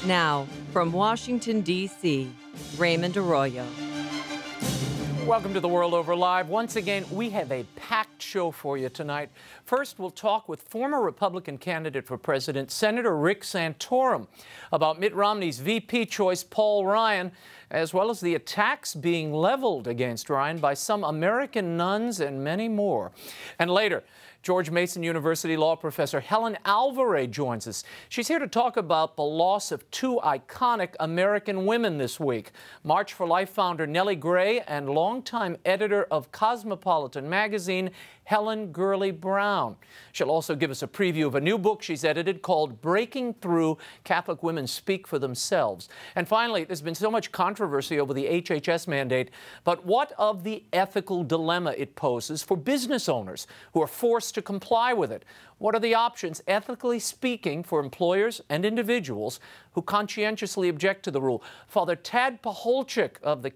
Now, from Washington, D.C., Raymond Arroyo. Welcome to The World Over Live. Once again, we have a packed show for you tonight. First, we'll talk with former Republican candidate for president, Senator Rick Santorum, about Mitt Romney's VP choice, Paul Ryan, as well as the attacks being leveled against Ryan by some American nuns and many more. And later, George Mason University law professor Helen Alvare joins us. She's here to talk about the loss of two iconic American women this week. March for Life founder Nellie Gray and longtime editor of Cosmopolitan magazine, Helen Gurley Brown. She'll also give us a preview of a new book she's edited called Breaking Through: Catholic Women Speak for Themselves. And finally, there's been so much controversy over the HHS mandate, but what of the ethical dilemma it poses for business owners who are forced to comply with it? What are the options, ethically speaking, for employers and individuals who conscientiously object to the rule? Father Tad PACHOLCZYK of the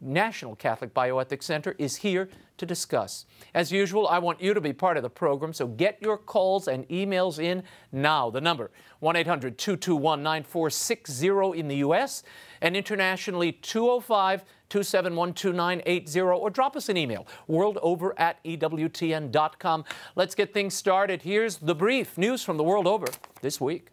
National Catholic Bioethics Center is here to discuss. As usual, I want you to be part of the program, so get your calls and emails in now. The number, 1-800-221-9460 in the U.S. and internationally 205-271-2980, or drop us an email, worldover@ewtn.com. Let's get things started. Here's the brief news from the world over this week.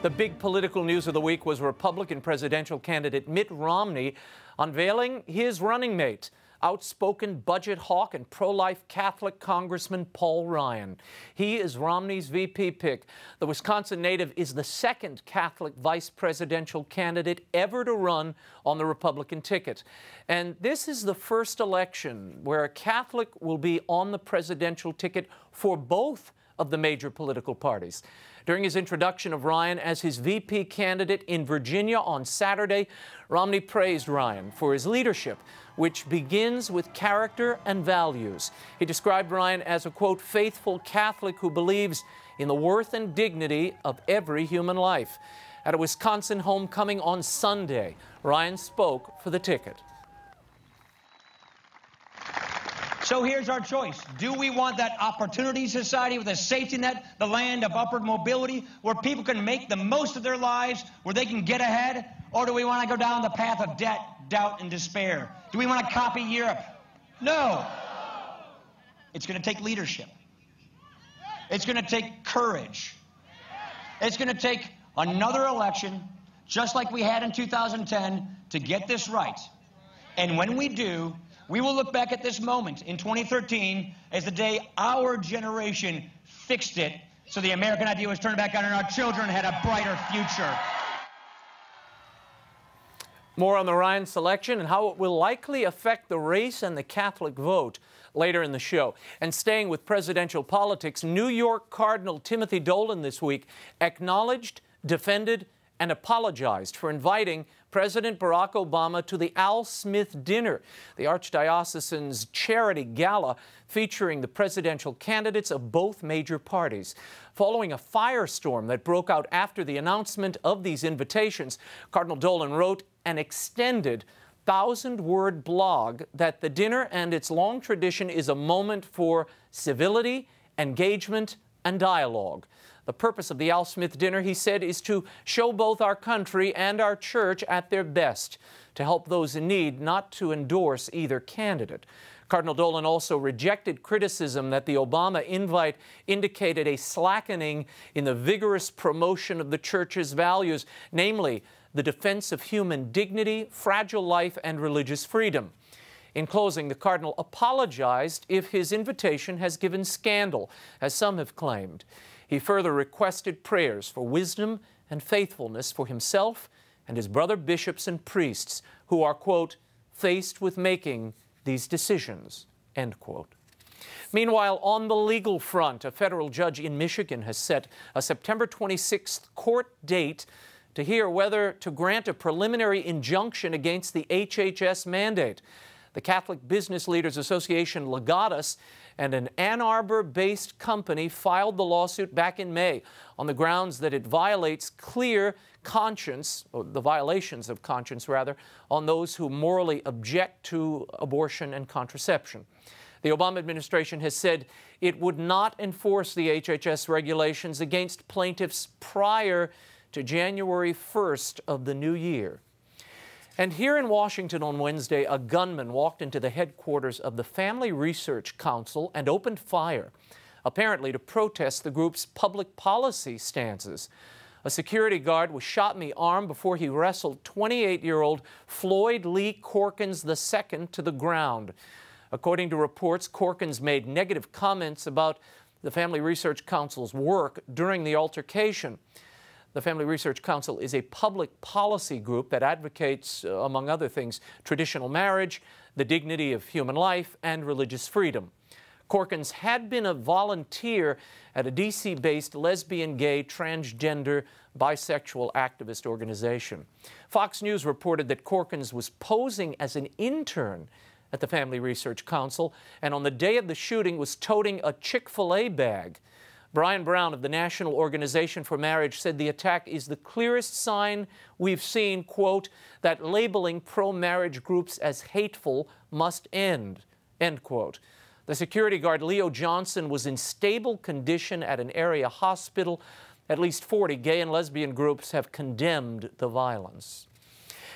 The big political news of the week was Republican presidential candidate Mitt Romney unveiling his running mate, outspoken budget hawk and pro-life Catholic Congressman Paul Ryan. He is Romney's VP pick. The Wisconsin native is the second Catholic vice presidential candidate ever to run on the Republican ticket. And this is the first election where a Catholic will be on the presidential ticket for both of the major political parties. During his introduction of Ryan as his VP candidate in Virginia on Saturday, Romney praised Ryan for his leadership, which begins with character and values. He described Ryan as a, quote, faithful Catholic who believes in the worth and dignity of every human life. At a Wisconsin homecoming on Sunday, Ryan spoke for the ticket. So here's our choice. Do we want that opportunity society with a safety net, the land of upward mobility, where people can make the most of their lives, where they can get ahead? Or do we want to go down the path of debt, doubt, and despair? Do we want to copy Europe? No. It's going to take leadership. It's going to take courage. It's going to take another election, just like we had in 2010, to get this right. And when we do, we will look back at this moment in 2013 as the day our generation fixed it, so the American idea was turned back on and our children had a brighter future. More on the Ryan selection and how it will likely affect the race and the Catholic vote later in the show. And staying with presidential politics, New York Cardinal Timothy Dolan this week acknowledged, defended, and apologized for inviting President Barack Obama to the Al Smith Dinner, the Archdiocesan's charity gala featuring the presidential candidates of both major parties. Following a firestorm that broke out after the announcement of these invitations, Cardinal Dolan wrote an extended 1,000-word blog that the dinner and its long tradition is a moment for civility, engagement, and dialogue. The purpose of the Al Smith Dinner, he said, is to show both our country and our church at their best, to help those in need, not to endorse either candidate. Cardinal Dolan also rejected criticism that the Obama invite indicated a slackening in the vigorous promotion of the church's values, namely the defense of human dignity, fragile life, and religious freedom. In closing, the Cardinal apologized if his invitation has given scandal, as some have claimed. He further requested prayers for wisdom and faithfulness for himself and his brother bishops and priests who are, quote, faced with making these decisions, end quote. Meanwhile, on the legal front, a federal judge in Michigan has set a September 26th court date to hear whether to grant a preliminary injunction against the HHS mandate. The Catholic Business Leaders Association Legatus and an Ann Arbor-based company filed the lawsuit back in May on the grounds that it violates clear conscience, or the violations of conscience rather, on those who morally object to abortion and contraception. The Obama administration has said it would not enforce the HHS regulations against plaintiffs prior to January 1st of the new year. And here in Washington on Wednesday, a gunman walked into the headquarters of the Family Research Council and opened fire, apparently to protest the group's public policy stances. A security guard was shot in the arm before he wrestled 28-year-old Floyd Lee Corkins II to the ground. According to reports, Corkins made negative comments about the Family Research Council's work during the altercation. The Family Research Council is a public policy group that advocates, among other things, traditional marriage, the dignity of human life, and religious freedom. Corkins had been a volunteer at a D.C.-based lesbian, gay, transgender, bisexual activist organization. Fox News reported that Corkins was posing as an intern at the Family Research Council, and on the day of the shooting was toting a Chick-fil-A bag. Brian Brown of the National Organization for Marriage said the attack is the clearest sign we've seen, quote, that labeling pro-marriage groups as hateful must end, end quote. The security guard, Leo Johnson, was in stable condition at an area hospital. At least 40 gay and lesbian groups have condemned the violence.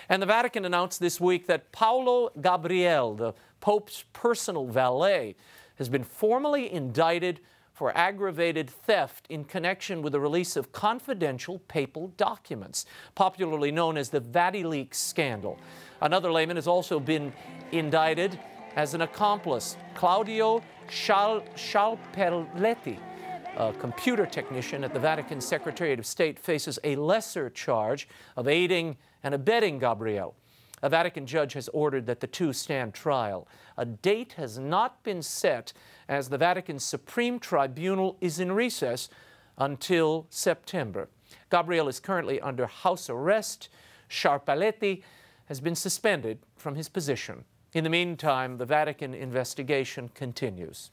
And the Vatican announced this week that Paolo Gabriele, the Pope's personal valet, has been formally indicted for aggravated theft in connection with the release of confidential papal documents, popularly known as the VatiLeaks scandal. Another layman has also been indicted as an accomplice. Claudio Scialpelletti, a computer technician at the Vatican Secretariat of State, faces a lesser charge of aiding and abetting Gabriele. A Vatican judge has ordered that the two stand trial. A date has not been set, as the Vatican's Supreme Tribunal is in recess until September. Gabriele is currently under house arrest. Scialpelletti has been suspended from his position. In the meantime, the Vatican investigation continues.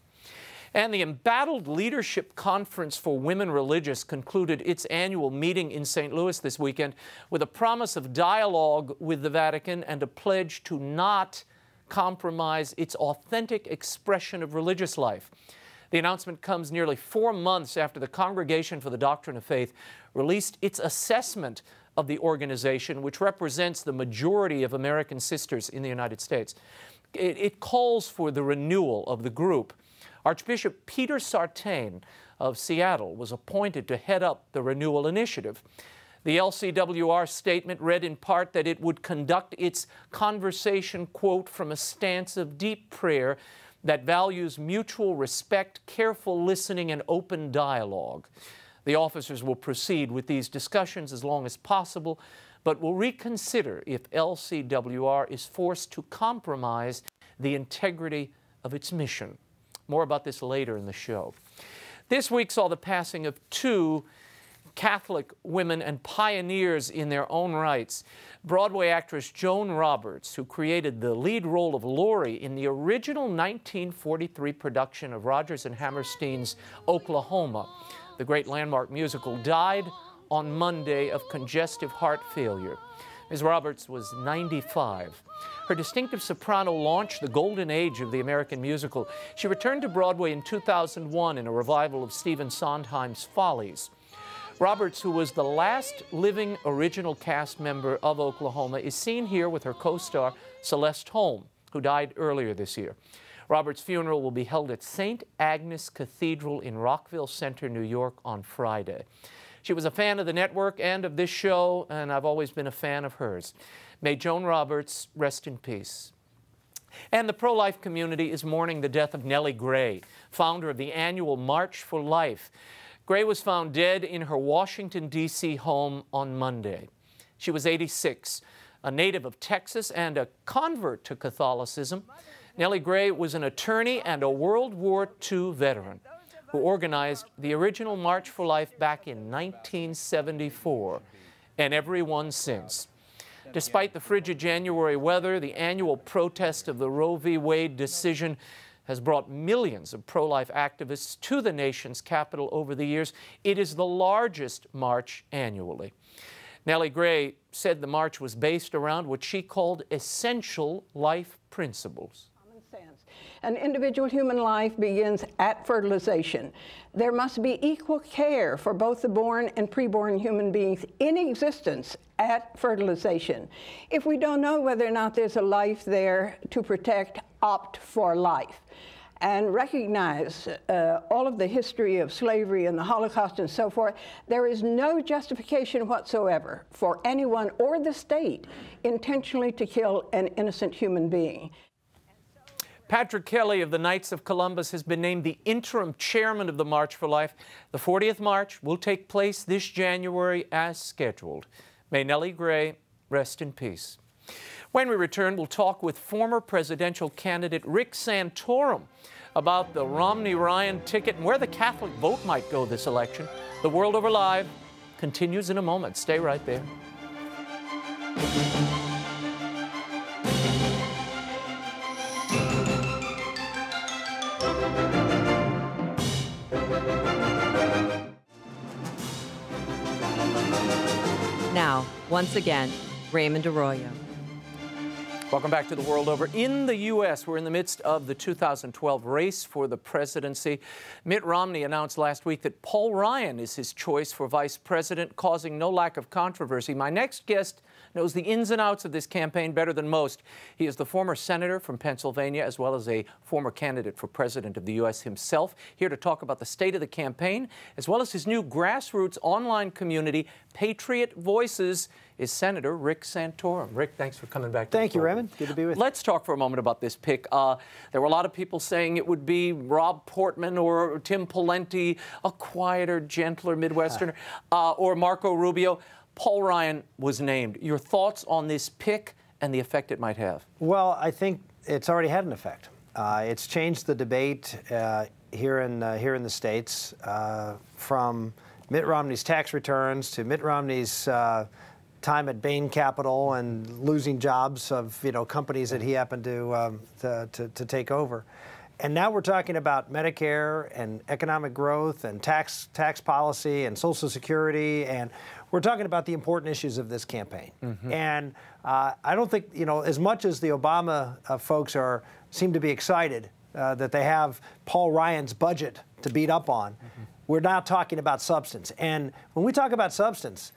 And the Embattled Leadership Conference for Women Religious concluded its annual meeting in St. Louis this weekend with a promise of dialogue with the Vatican and a pledge to not compromise its authentic expression of religious life. The announcement comes nearly 4 months after the Congregation for the Doctrine of Faith released its assessment of the organization, which represents the majority of American sisters in the United States. It calls for the renewal of the group. Archbishop Peter Sartain of Seattle was appointed to head up the renewal initiative. The LCWR statement read in part that it would conduct its conversation, quote, from a stance of deep prayer that values mutual respect, careful listening, and open dialogue. The officers will proceed with these discussions as long as possible, but will reconsider if LCWR is forced to compromise the integrity of its mission. More about this later in the show. This week saw the passing of two Catholic women and pioneers in their own rights. Broadway actress Joan Roberts, who created the lead role of Laurie in the original 1943 production of Rodgers and Hammerstein's Oklahoma, the great landmark musical, died on Monday of congestive heart failure. Ms. Roberts was 95. Her distinctive soprano launched the golden age of the American musical. She returned to Broadway in 2001 in a revival of Stephen Sondheim's Follies. Roberts, who was the last living original cast member of Oklahoma, is seen here with her co-star Celeste Holm, who died earlier this year. Roberts' funeral will be held at St. Agnes Cathedral in Rockville Center, New York, on Friday. She was a fan of the network and of this show, and I've always been a fan of hers. May Joan Roberts rest in peace. And the pro-life community is mourning the death of Nellie Gray, founder of the annual March for Life. Gray was found dead in her Washington, D.C. home on Monday. She was 86, a native of Texas and a convert to Catholicism. Nellie Gray was an attorney and a World War II veteran who organized the original March for Life back in 1974, and every one since. Despite the frigid January weather, the annual protest of the Roe v. Wade decision has brought millions of pro-life activists to the nation's capital over the years. It is the largest march annually. Nellie Gray said the march was based around what she called essential life principles. An individual human life begins at fertilization. There must be equal care for both the born and preborn human beings in existence at fertilization. If we don't know whether or not there's a life there to protect, opt for life. And recognize all of the history of slavery and the Holocaust and so forth. There is no justification whatsoever for anyone or the state intentionally to kill an innocent human being. Patrick Kelly of the Knights of Columbus has been named the interim chairman of the March for Life. The 40th March will take place this January as scheduled. May Nellie Gray rest in peace. When we return, we'll talk with former presidential candidate Rick Santorum about the Romney-Ryan ticket and where the Catholic vote might go this election. The World Over Live continues in a moment. Stay right there. Now, once again, Raymond Arroyo. Welcome back to The World Over. In the U.S., we're in the midst of the 2012 race for the presidency. Mitt Romney announced last week that Paul Ryan is his choice for vice president, causing no lack of controversy. My next guest knows the ins and outs of this campaign better than most. He is the former senator from Pennsylvania, as well as a former candidate for president of the U.S. himself, here to talk about the state of the campaign, as well as his new grassroots online community, Patriot Voices, is Senator Rick Santorum. Rick, thanks for coming back. Thank you, Raymond. Good to be with you. Let's talk for a moment about this pick. There were a lot of people saying it would be Rob Portman or Tim Pawlenty, a quieter, gentler Midwesterner, or Marco Rubio. Paul Ryan was named. Your thoughts on this pick and the effect it might have? Well, I think it's already had an effect. It's changed the debate here in the States from Mitt Romney's tax returns to Mitt Romney's time at Bain Capital and losing jobs of companies that he happened to take over. And now we're talking about Medicare and economic growth and tax policy and Social Security, and we're talking about the important issues of this campaign. Mm-hmm. And I don't think, as much as the Obama folks seem to be excited that they have Paul Ryan's budget to beat up on, mm-hmm. we're now talking about substance. And when we talk about substance,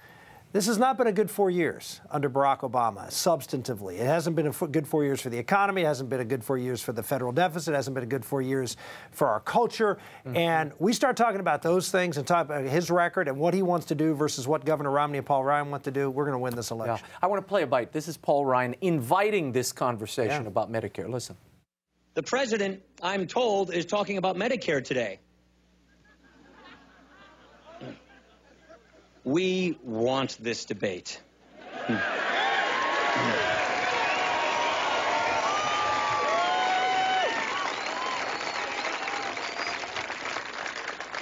this has not been a good 4 years under Barack Obama, substantively. It hasn't been a good 4 years for the economy. It hasn't been a good 4 years for the federal deficit. It hasn't been a good 4 years for our culture. Mm-hmm. And we start talking about those things and talk about his record and what he wants to do versus what Governor Romney and Paul Ryan want to do. We're going to win this election. Yeah. I want to play a bite. This is Paul Ryan inviting this conversation about Medicare. Listen. The president, I'm told, is talking about Medicare today. We want this debate.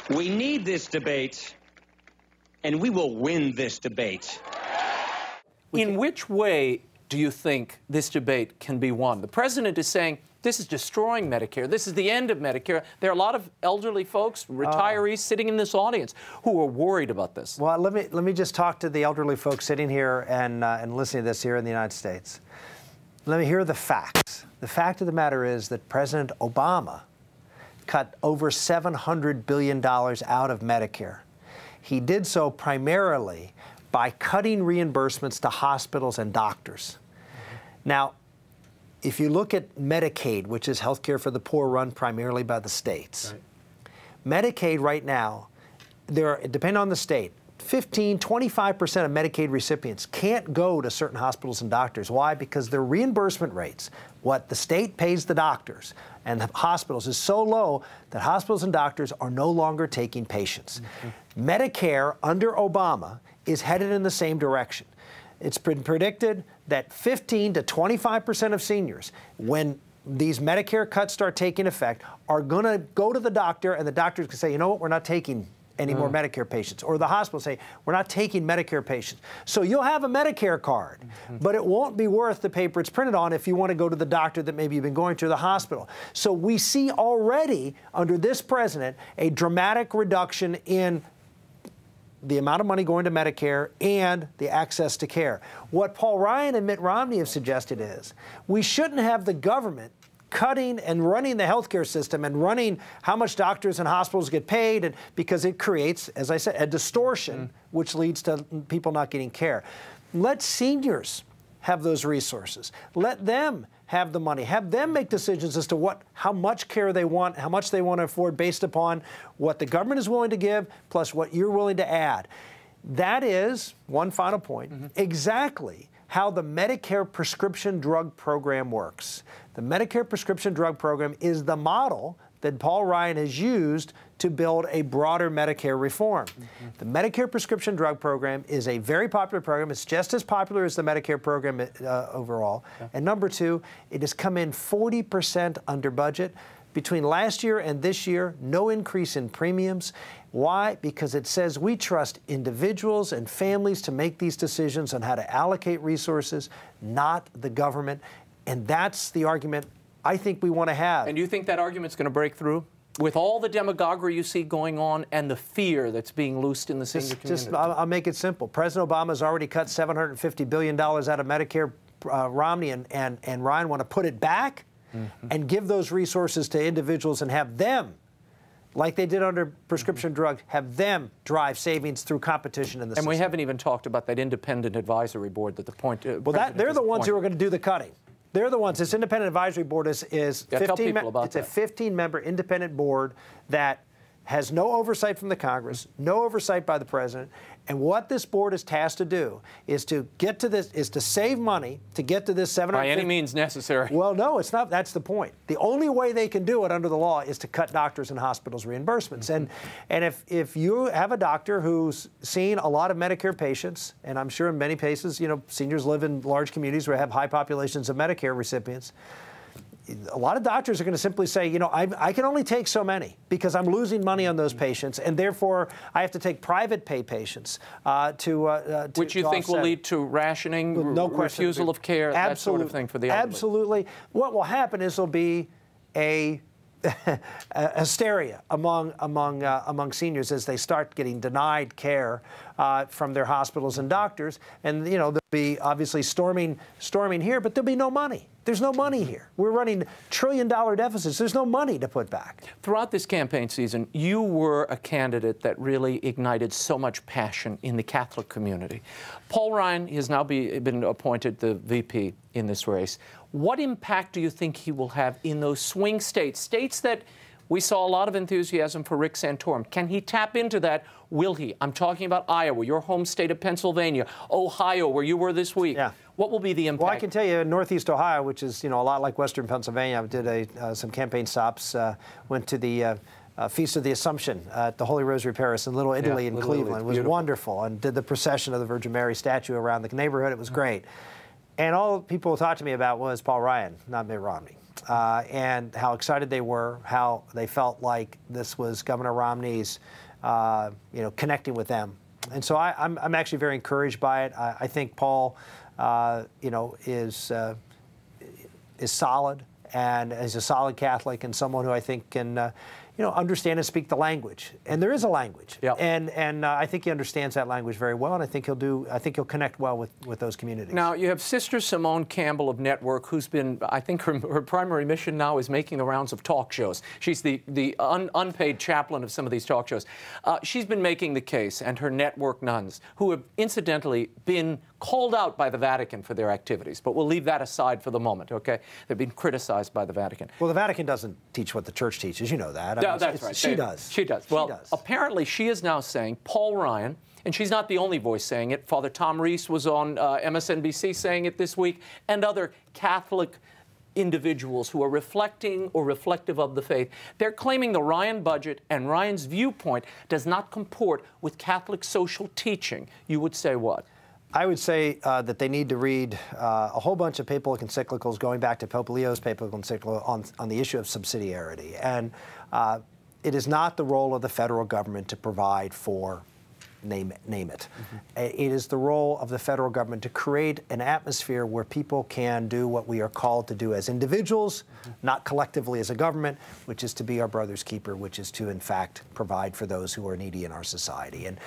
We need this debate, and we will win this debate. In which way do you think this debate can be won? The president is saying this is destroying Medicare. This is the end of Medicare. There are a lot of elderly folks, retirees sitting in this audience who are worried about this. Well, let me just talk to the elderly folks sitting here and listening to this here in the United States. Let me hear the facts. The fact of the matter is that President Obama cut over $700 billion out of Medicare. He did so primarily by cutting reimbursements to hospitals and doctors. Mm-hmm. Now, if you look at Medicaid, which is health care for the poor run primarily by the states, right. Medicaid right now, depending on the state, 15, 25% of Medicaid recipients can't go to certain hospitals and doctors. Why? Because their reimbursement rates, what the state pays the doctors and the hospitals, is so low that hospitals and doctors are no longer taking patients. Mm-hmm. Medicare under Obama is headed in the same direction. It's been predicted that 15 to 25% of seniors, when these Medicare cuts start taking effect, are going to go to the doctor, and the doctors can say, you know what, we're not taking any more Medicare patients, or the hospital say, we're not taking Medicare patients. So you'll have a Medicare card, but it won't be worth the paper it's printed on if you want to go to the doctor that maybe you've been going to the hospital. So we see already under this president a dramatic reduction in the amount of money going to Medicare and the access to care. What Paul Ryan and Mitt Romney have suggested is we shouldn't have the government cutting and running the healthcare system and running how much doctors and hospitals get paid, and because it creates, as I said, a distortion which leads to people not getting care. Let seniors have those resources. Let them have the money. Have them make decisions as to how much care they want, how much they want to afford based upon what the government is willing to give plus what you're willing to add. That is, one final point, exactly how the Medicare prescription drug program works. The Medicare prescription drug program is the model that Paul Ryan has used to build a broader Medicare reform. The Medicare prescription drug program is a very popular program. It's just as popular as the Medicare program overall. And number two, it has come in 40% under budget. Between last year and this year, no increase in premiums. Why? Because it says we trust individuals and families to make these decisions on how to allocate resources, not the government. And that's the argument I think we want to have. And you think that argument's going to break through? With all the demagoguery you see going on and the fear that's being loosed in the senior community? I'll make it simple. President Obama has already cut $750 billion out of Medicare. Romney and Ryan want to put it back and give those resources to individuals and have them, like they did under prescription drugs, have them drive savings through competition in the system. And we haven't even talked about that independent advisory board that the point... Well, they're the ones who are going to do the cutting. They're the ones. This independent advisory board is 15. It's a 15-member independent board that has no oversight from the Congress, no oversight by the president. And what this board is tasked to do is to get to this, is to save money to get to this 750. By any means necessary. Well, no, it's not. That's the point. The only way they can do it under the law is to cut doctors and hospitals' reimbursements. And if you have a doctor who's seen a lot of Medicare patients, and I'm sure in many cases, you know, seniors live in large communities where have high populations of Medicare recipients. A lot of doctors are going to simply say, you know, I can only take so many because I'm losing money on those patients, and therefore I have to take private pay patients which you think will lead to rationing, no refusal of care, that sort of thing for the elderly. Absolutely. What will happen is there'll be a hysteria among seniors as they start getting denied care from their hospitals and doctors, and you know there'll be obviously storming here, but there'll be no money. There's no money here. We're running trillion-dollar deficits. There's no money to put back. Throughout this campaign season, you were a candidate that really ignited so much passion in the Catholic community. Paul Ryan has now been appointed the VP in this race. What impact do you think he will have in those swing states, states that we saw a lot of enthusiasm for Rick Santorum? Can he tap into that? Will he? I'm talking about Iowa, your home state of Pennsylvania, Ohio, where you were this week. Yeah. What will be the impact? Well, I can tell you in Northeast Ohio, which is, you know, a lot like Western Pennsylvania, I did some campaign stops, went to the Feast of the Assumption at the Holy Rosary Parish in Little Italy in Cleveland. It was wonderful, and did the procession of the Virgin Mary statue around the neighborhood. It was great. And all people talked to me about was Paul Ryan, not Mitt Romney, and how excited they were, how they felt like this was Governor Romney's, you know, connecting with them. And so I'm actually very encouraged by it. I think Paul, you know, is solid, and is a solid Catholic, and someone who I think can, you know, understand and speak the language. And there is a language, and I think he understands that language very well, and I think he'll connect well with those communities. Now, you have Sister Simone Campbell of Network, who's been, I think her primary mission now is making the rounds of talk shows. She's the unpaid chaplain of some of these talk shows. She's been making the case, and her Network nuns, who have incidentally been called out by the Vatican for their activities, but we'll leave that aside for the moment, okay? They've been criticized by the Vatican. Well, the Vatican doesn't teach what the Church teaches, you know that. No, that's right. She does. She does. Well, apparently she is now saying, Paul Ryan, and she's not the only voice saying it. Father Tom Reese was on MSNBC saying it this week, and other Catholic individuals who are reflecting or reflective of the faith. They're claiming the Ryan budget and Ryan's viewpoint does not comport with Catholic social teaching. You would say what? I would say that they need to read a whole bunch of papal encyclicals going back to Pope Leo's papal encyclical on the issue of subsidiarity. And it is not the role of the federal government to provide for name it. It is the role of the federal government to create an atmosphere where people can do what we are called to do as individuals, not collectively as a government, which is to be our brother's keeper, which is to, in fact, provide for those who are needy in our society. And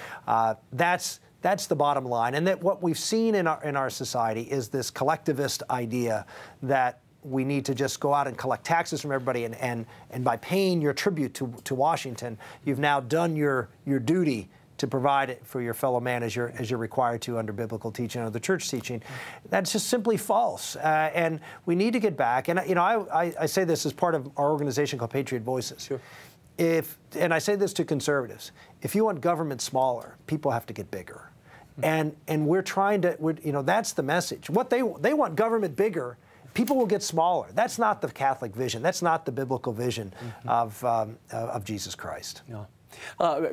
that's the bottom line. And that what we've seen in our society is this collectivist idea that we need to just go out and collect taxes from everybody, and by paying your tribute to Washington, you've now done your duty to provide it for your fellow man as you're required to under biblical teaching, under the church teaching. That's just simply false. And we need to get back. And I say this as part of our organization called Patriot Voices. Sure. And I say this to conservatives, if you want government smaller, people have to get bigger. And we're trying to, that's the message. What they want government bigger, people will get smaller. That's not the Catholic vision. That's not the biblical vision of Jesus Christ. No.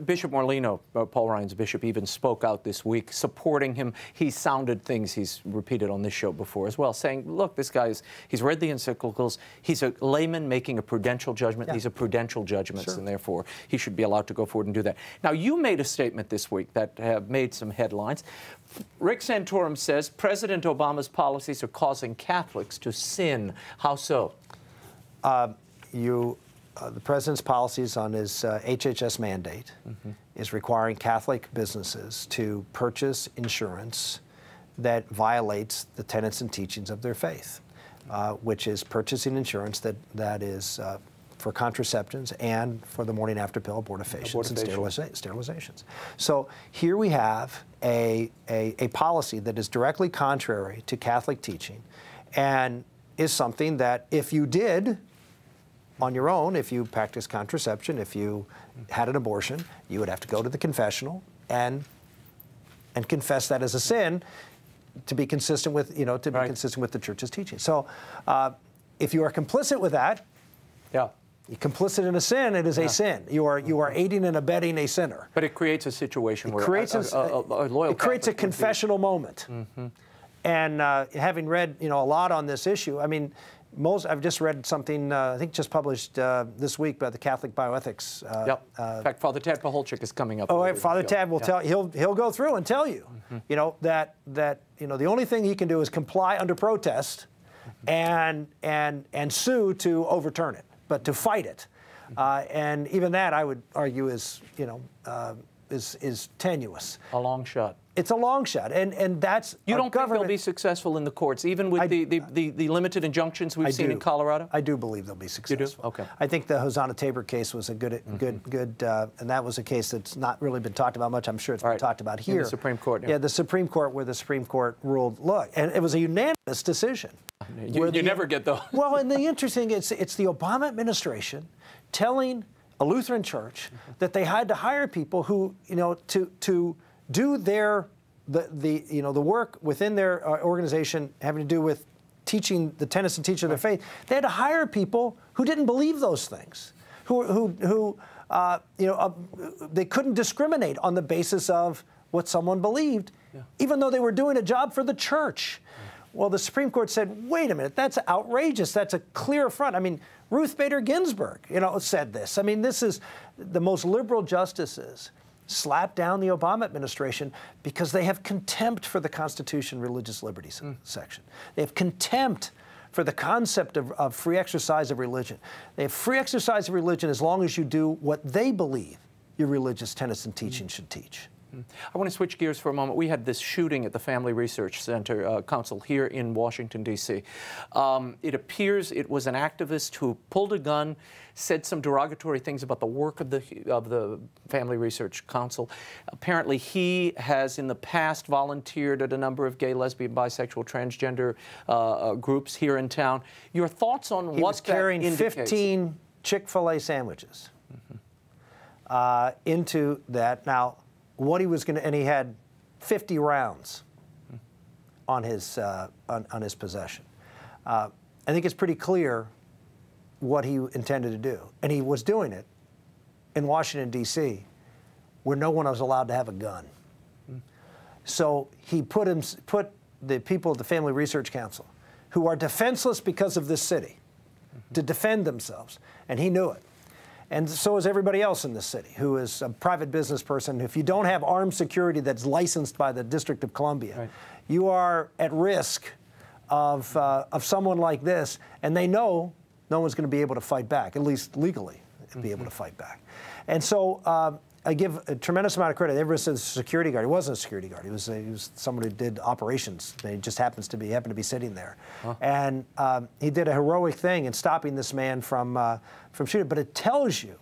Bishop Morlino, Paul Ryan's bishop, even spoke out this week supporting him. He sounded things he's repeated on this show before as well, saying, look, this guy he's read the encyclicals. He's a layman making a prudential judgment. Yeah. These are prudential judgments, sure, and therefore he should be allowed to go forward and do that. Now, you made a statement this week that have made some headlines. Rick Santorum says President Obama's policies are causing Catholics to sin. How so? The president's policies on his HHS mandate is requiring Catholic businesses to purchase insurance that violates the tenets and teachings of their faith, which is purchasing insurance that is for contraceptions and for the morning after pill, abortifacients, and sterilizations. So here we have a policy that is directly contrary to Catholic teaching and is something that if you did on your own, if you practice contraception, if you had an abortion, you would have to go to the confessional and confess that as a sin to be consistent with, be consistent with the church's teaching. So, if you are complicit with that, you're complicit in a sin, it is a sin. You are aiding and abetting a sinner. But it creates a situation where it creates a confessional moment. And having read, a lot on this issue, I mean, I've just read something, I think just published this week by the Catholic Bioethics. In fact, Father Tad PACHOLCZYK is coming up. Oh, Father Tad will tell, he'll go through and tell you, that the only thing he can do is comply under protest and sue to overturn it, but to fight it. And even that, I would argue, is tenuous. A long shot. It's a long shot, and that's you don't think they'll be successful in the courts, even with the limited injunctions we've seen in Colorado? I do believe they'll be successful. You do? Okay. I think the Hosanna Tabor case was a good, and that was a case that's not really been talked about much. I'm sure it's been talked about here. In the Supreme Court. Yeah, the Supreme Court, where the Supreme Court ruled, look, and it was a unanimous decision. You never get those. Well, and the interesting, it's the Obama administration telling a Lutheran church that they had to hire people who, to do the work within their organization having to do with teaching the tenets and teaching of their faith. They had to hire people who didn't believe those things, who they couldn't discriminate on the basis of what someone believed, even though they were doing a job for the church. Well, the Supreme Court said, wait a minute, that's outrageous. That's a clear affront. I mean, Ruth Bader Ginsburg, said this. I mean, this is the most liberal justices slap down the Obama administration because they have contempt for the Constitution religious liberties section. They have contempt for the concept of free exercise of religion. They have free exercise of religion as long as you do what they believe your religious tenets and teaching should teach. I want to switch gears for a moment. We had this shooting at the Family Research Center Council here in Washington, D.C. It appears it was an activist who pulled a gun, said some derogatory things about the work of the Family Research Council. Apparently, he has in the past volunteered at a number of gay, lesbian, bisexual, transgender groups here in town. Your thoughts on what that indicates? He was carrying 15 Chick-fil-A sandwiches into that. Now, what he was going to, and he had 50 rounds on his possession. I think it's pretty clear what he intended to do, and he was doing it in Washington, D.C., where no one was allowed to have a gun. So he put the people of the Family Research Council, who are defenseless because of this city, to defend themselves, and he knew it. And so is everybody else in this city who is a private business person. If you don't have armed security that's licensed by the District of Columbia, right, you are at risk of someone like this, and they know no one's going to be able to fight back, at least legally, be able to fight back. And so I give a tremendous amount of credit. Everyone says security guard. He wasn't a security guard. He was someone who did operations. He just happened to be sitting there, and he did a heroic thing in stopping this man from shooting. But it tells you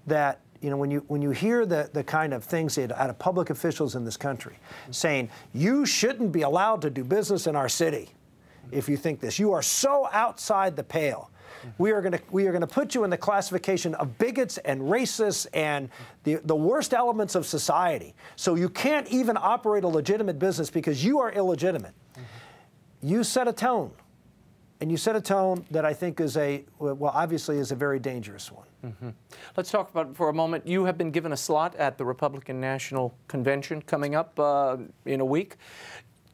that, you know, when you hear the kind of things out of public officials in this country saying you shouldn't be allowed to do business in our city if you think this, you are so outside the pale. We are going to put you in the classification of bigots and racists and the worst elements of society. So you can't even operate a legitimate business because you are illegitimate. You set a tone, and you set a tone that I think is obviously is a very dangerous one. Let's talk about it for a moment. You have been given a slot at the Republican National Convention coming up in a week.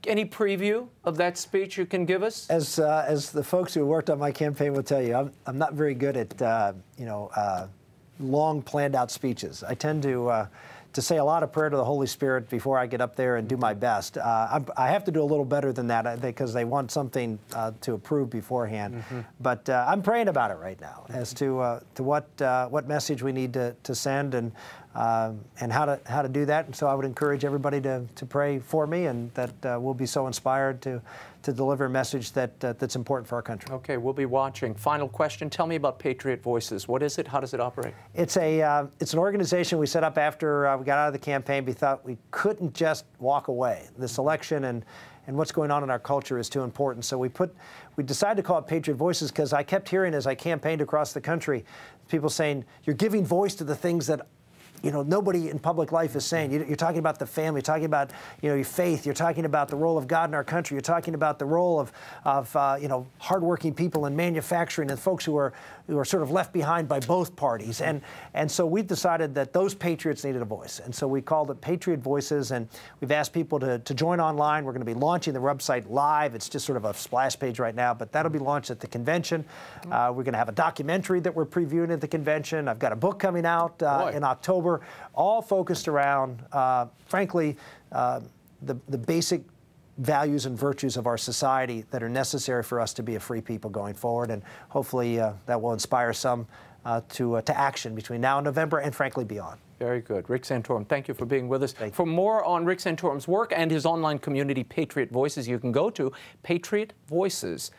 Any preview of that speech you can give us? As the folks who worked on my campaign will tell you, I'm not very good at long planned out speeches. I tend to say a lot of prayer to the Holy Spirit before I get up there and do my best. I have to do a little better than that because they want something to approve beforehand. But I'm praying about it right now as to what message we need to send and how to do that. And so I would encourage everybody to pray for me, and that we'll be so inspired to deliver a message that's important for our country. Okay, we'll be watching. Final question, tell me about Patriot Voices. What is it? How does it operate? It's an organization we set up after we got out of the campaign. We thought we couldn't just walk away. This election and what's going on in our culture is too important. So we decided to call it Patriot Voices because I kept hearing as I campaigned across the country, people saying, you're giving voice to the things that nobody in public life is saying. You're talking about the family. You're talking about, your faith. You're talking about the role of God in our country. You're talking about the role of hardworking people in manufacturing and folks who are sort of left behind by both parties. And so we decided that those patriots needed a voice. And so we called it Patriot Voices, and we've asked people to join online. We're going to be launching the website live. It's just sort of a splash page right now, but that'll be launched at the convention. We're going to have a documentary that we're previewing at the convention. I've got a book coming out in October. All focused around, frankly, the basic values and virtues of our society that are necessary for us to be a free people going forward. And hopefully that will inspire some to action between now and November and, frankly, beyond. Very good. Rick Santorum, thank you for being with us. For more on Rick Santorum's work and his online community, Patriot Voices, you can go to patriotvoices.com.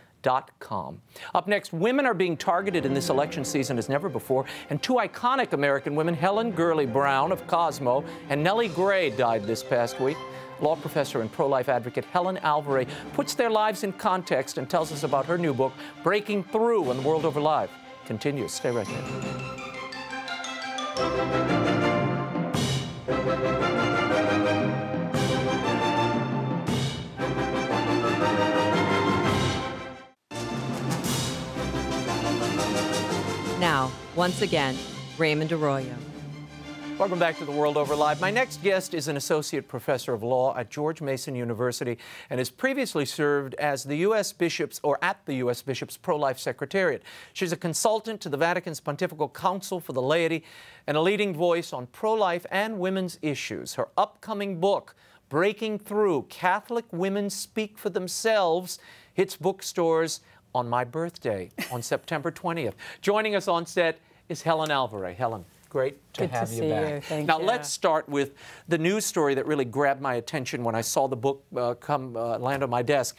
Up next, women are being targeted in this election season as never before, and two iconic American women, Helen Brown of Cosmo and Nellie Gray, died this past week. Law professor and pro-life advocate Helen Alvare puts their lives in context and tells us about her new book, Breaking Through in the World Over Live. Continues. Stay right there. Now, once again, Raymond Arroyo. Welcome back to The World Over Live. My next guest is an associate professor of law at George Mason University and has previously served as the U.S. Bishop's at the U.S. Bishop's Pro-Life Secretariat. She's a consultant to the Vatican's Pontifical Council for the Laity and a leading voice on pro-life and women's issues. Her upcoming book, Breaking Through, Catholic Women Speak for Themselves, hits bookstores on my birthday on September 20th. Joining us on set is Helen Alvare. Helen, great to have you back. Thank you. Let's start with the news story that really grabbed my attention when I saw the book land on my desk.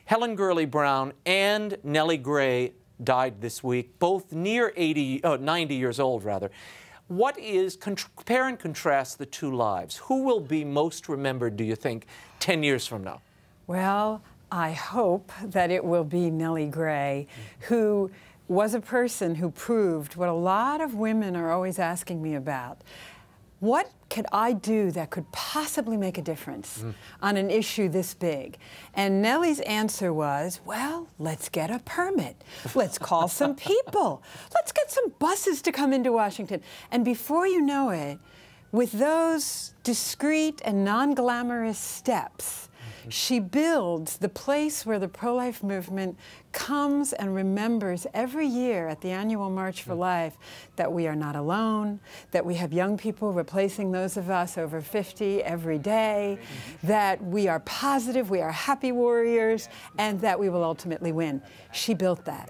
Helen Brown and Nellie Gray died this week, both near 90 years old, rather. What is, compare and contrast the two lives. Who will be most remembered, do you think, 10 years from now? Well, I hope that it will be Nellie Gray, who was a person who proved what a lot of women are always asking me about. What could I do that could possibly make a difference on an issue this big? And Nellie's answer was, well, let's get a permit. Let's call some people. Let's get some buses to come into Washington. And before you know it, with those discreet and non-glamorous steps, She builds the place where the pro-life movement comes and remembers every year at the annual March for Life that we are not alone, that we have young people replacing those of us over 50 every day, that we are positive, we are happy warriors, and that we will ultimately win. She built that.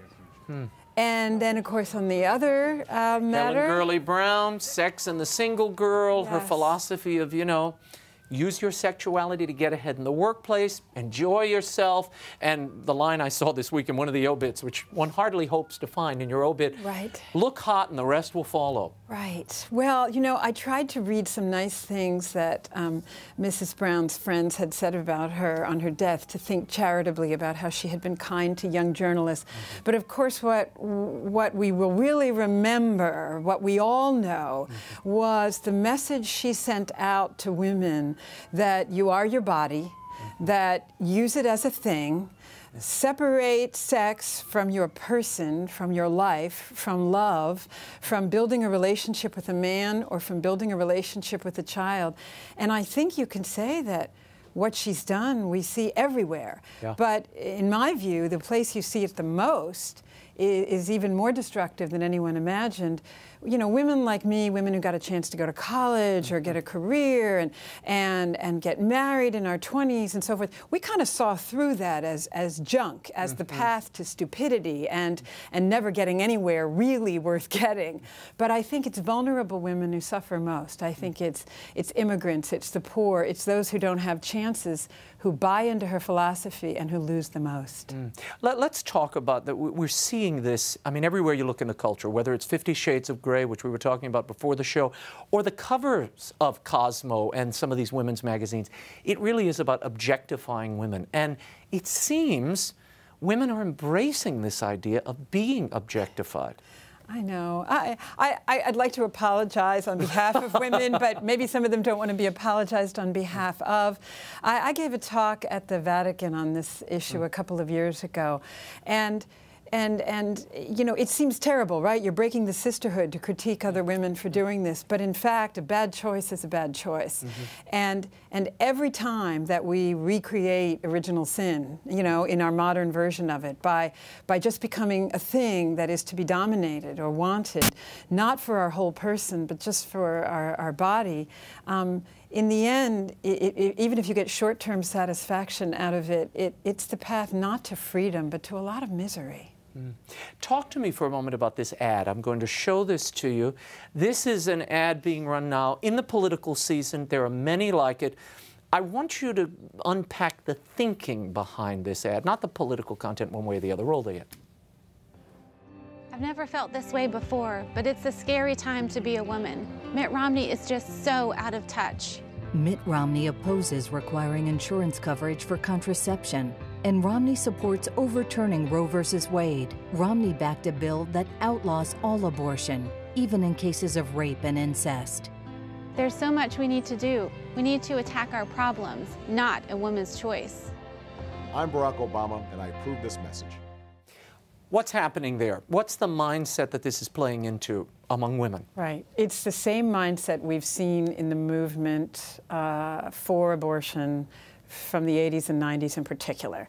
And then, of course, on the other matter... Helen Gurley Brown, sex and the single girl, her philosophy of, you know, use your sexuality to get ahead in the workplace, enjoy yourself, and the line I saw this week in one of the obits, which one hardly hopes to find in your obit, look hot and the rest will follow. Right. Well, you know, I tried to read some nice things that Mrs. Brown's friends had said about her on her death, to think charitably about how she had been kind to young journalists. But of course, what we will really remember, what we all know, was the message she sent out to women that you are your body, that use it as a thing, separate sex from your person, from your life, from love, from building a relationship with a man or from building a relationship with a child. And I think you can say that what she's done we see everywhere. But in my view, the place you see it the most is even more destructive than anyone imagined. You know, women like me, women who got a chance to go to college or get a career and get married in our 20s and so forth, we kind of saw through that as junk, as the path to stupidity and never getting anywhere really worth getting. But I think it's vulnerable women who suffer most. I think it's immigrants, it's the poor, it's those who don't have chances, who buy into her philosophy and who lose the most. Let's talk about that. We're seeing this, I mean, everywhere you look in the culture, whether it's 50 Shades of Grey, which we were talking about before the show, or the covers of Cosmo and some of these women's magazines. It really is about objectifying women. And it seems women are embracing this idea of being objectified. I know. I'd like to apologize on behalf of women, but maybe some of them don't want to be apologized on behalf of. I gave a talk at the Vatican on this issue a couple of years ago, and you know, it seems terrible, right? You're breaking the sisterhood to critique other women for doing this, but in fact, a bad choice is a bad choice. And every time that we recreate original sin, you know, in our modern version of it, by just becoming a thing that is to be dominated or wanted, not for our whole person, but just for our body, in the end, even if you get short-term satisfaction out of it, it's the path not to freedom, but to a lot of misery. Talk to me for a moment about this ad. I'm going to show this to you. This is an ad being run now in the political season. There are many like it. I want you to unpack the thinking behind this ad, not the political content one way or the other. Roll the ad. I've never felt this way before, but it's a scary time to be a woman. Mitt Romney is just so out of touch. Mitt Romney opposes requiring insurance coverage for contraception, and Romney supports overturning Roe v. Wade. Romney backed a bill that outlaws all abortion, even in cases of rape and incest. There's so much we need to do. We need to attack our problems, not a woman's choice. I'm Barack Obama, and I approve this message. What's happening there? What's the mindset that this is playing into among women? Right. It's the same mindset we've seen in the movement for abortion from the 80s and 90s in particular.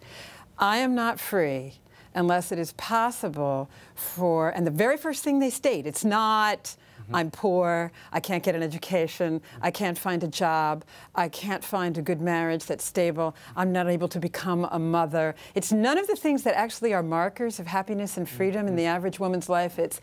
I am not free unless it is possible for, and the very first thing they state, it's not, I'm poor, I can't get an education, I can't find a job, I can't find a good marriage that's stable, I'm not able to become a mother. It's none of the things that actually are markers of happiness and freedom in the average woman's life. It's,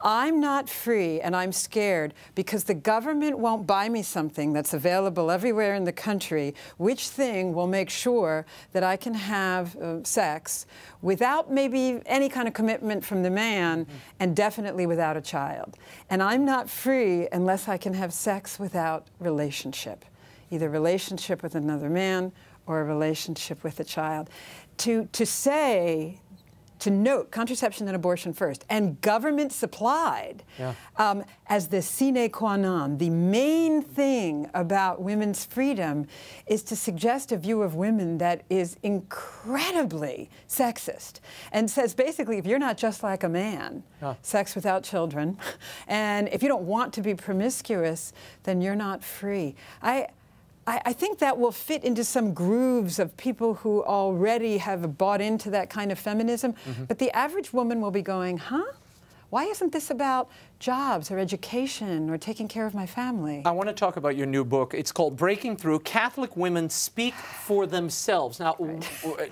I'm not free and I'm scared because the government won't buy me something that's available everywhere in the country. Which thing will make sure that I can have sex without maybe any kind of commitment from the man and definitely without a child? And I'm not free unless I can have sex without relationship, either relationship with another man or a relationship with a child. To note contraception and abortion first, and government supplied as the sine qua non, the main thing about women's freedom is to suggest a view of women that is incredibly sexist and says basically if you're not just like a man, sex without children, and if you don't want to be promiscuous, then you're not free. I think that will fit into some grooves of people who already have bought into that kind of feminism. But the average woman will be going, huh? Why isn't this about jobs or education or taking care of my family? I want to talk about your new book. It's called Breaking Through: Catholic Women Speak for Themselves. Now,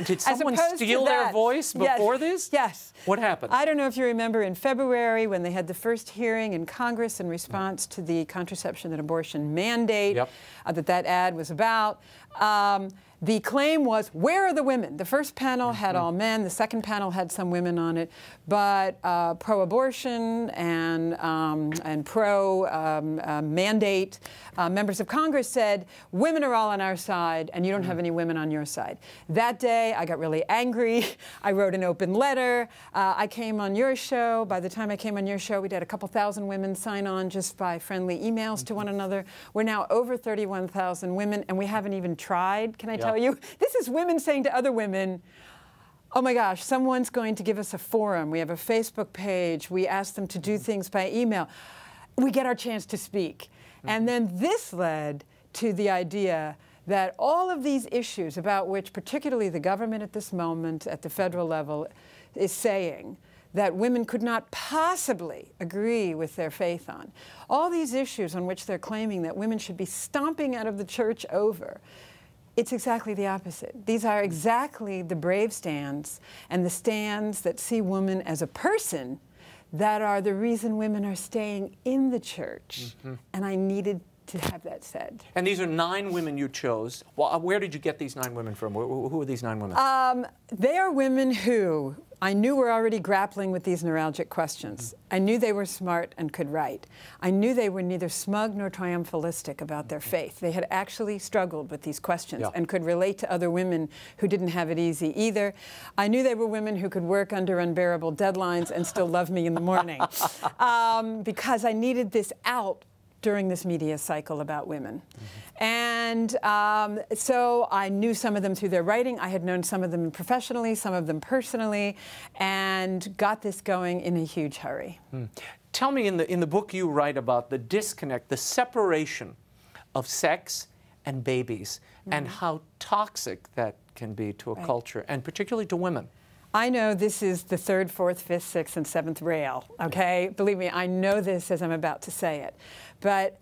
did someone steal their voice before this? Yes. What happened? I don't know if you remember in February when they had the first hearing in Congress in response to the contraception and abortion mandate that ad was about. The claim was, where are the women? The first panel had all men. The second panel had some women on it. But pro-abortion and pro-mandate members of Congress said, women are all on our side, and you don't have any women on your side. That day, I got really angry. I wrote an open letter. I came on your show. By the time I came on your show, we'd had a couple thousand women sign on just by friendly emails to one another. We're now over 31,000 women, and we haven't even tried, can I tell you? This is women saying to other women, oh my gosh, someone's going to give us a forum. We have a Facebook page. We ask them to do things by email. We get our chance to speak. And then this led to the idea that all of these issues about which particularly the government at this moment at the federal level is saying that women could not possibly agree with their faith on, all these issues on which they're claiming that women should be stomping out of the church over, it's exactly the opposite. These are exactly the brave stands and the stands that see woman as a person that are the reason women are staying in the church. And I needed to have that said. And these are 9 women you chose. Well, where did you get these 9 women from? Who are these 9 women? They are women who I knew were already grappling with these neuralgic questions. I knew they were smart and could write. I knew they were neither smug nor triumphalistic about their faith. They had actually struggled with these questions and could relate to other women who didn't have it easy either. I knew they were women who could work under unbearable deadlines and still love me in the morning because I needed this out during this media cycle about women. And so I knew some of them through their writing. I had known some of them professionally, some of them personally, and got this going in a huge hurry. Tell me, in the book you write about the disconnect, the separation of sex and babies, and how toxic that can be to a culture, and particularly to women. I know this is the 3rd, 4th, 5th, 6th, and 7th rail, okay? Believe me, I know this as I'm about to say it. But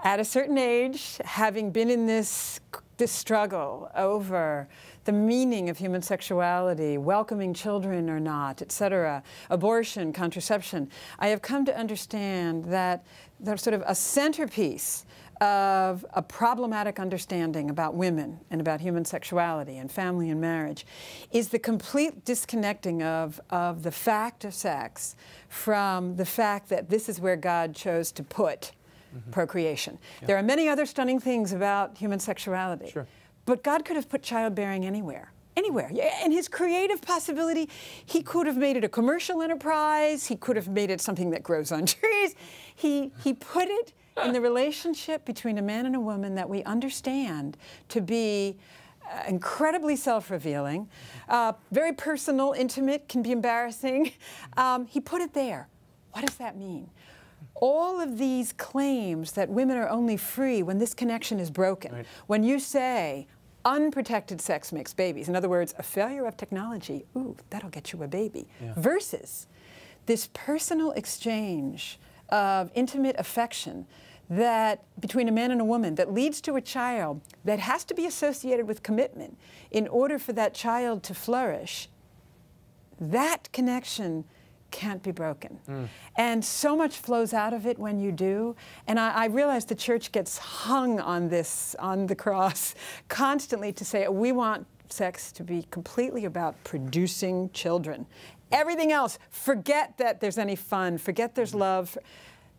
at a certain age, having been in this struggle over the meaning of human sexuality, welcoming children or not, etc., abortion, contraception, I have come to understand that there's sort of a centerpiece of a problematic understanding about women and about human sexuality and family and marriage is the complete disconnecting of the fact of sex from the fact that this is where God chose to put procreation. There are many other stunning things about human sexuality, but God could have put childbearing anywhere. Anywhere. In his creative possibility, he could have made it a commercial enterprise. He could have made it something that grows on trees. He put it in the relationship between a man and a woman that we understand to be incredibly self-revealing, very personal, intimate, can be embarrassing. He put it there. What does that mean? All of these claims that women are only free when this connection is broken, when you say unprotected sex makes babies, in other words, a failure of technology, ooh, that'll get you a baby, versus this personal exchange of intimate affection that between a man and a woman that leads to a child that has to be associated with commitment in order for that child to flourish, that connection can't be broken. And so much flows out of it when you do. And I realize the church gets hung on this, on the cross, constantly to say, we want sex to be completely about producing children. Everything else, forget that there's any fun, forget there's love.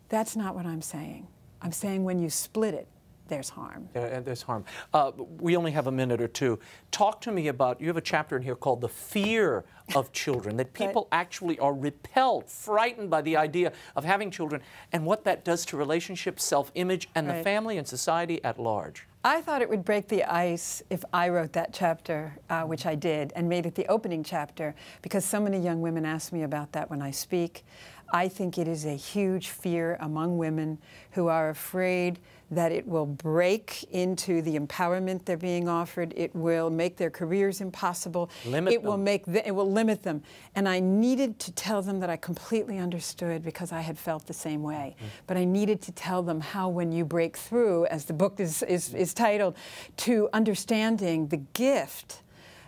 That's not what I'm saying. I'm saying when you split it, there's harm. There's harm. We only have a minute or two. Talk to me about, you have a chapter in here called The Fear of Children, that people actually are repelled, frightened by the idea of having children, and what that does to relationships, self-image, and the family and society at large. I thought it would break the ice if I wrote that chapter, which I did, and made it the opening chapter, because so many young women ask me about that when I speak. I think it is a huge fear among women who are afraid that it will break into the empowerment they're being offered. It will make their careers impossible. It will limit them. And I needed to tell them that I completely understood, because I had felt the same way. But I needed to tell them how, when you break through, as the book is titled, to understanding the gift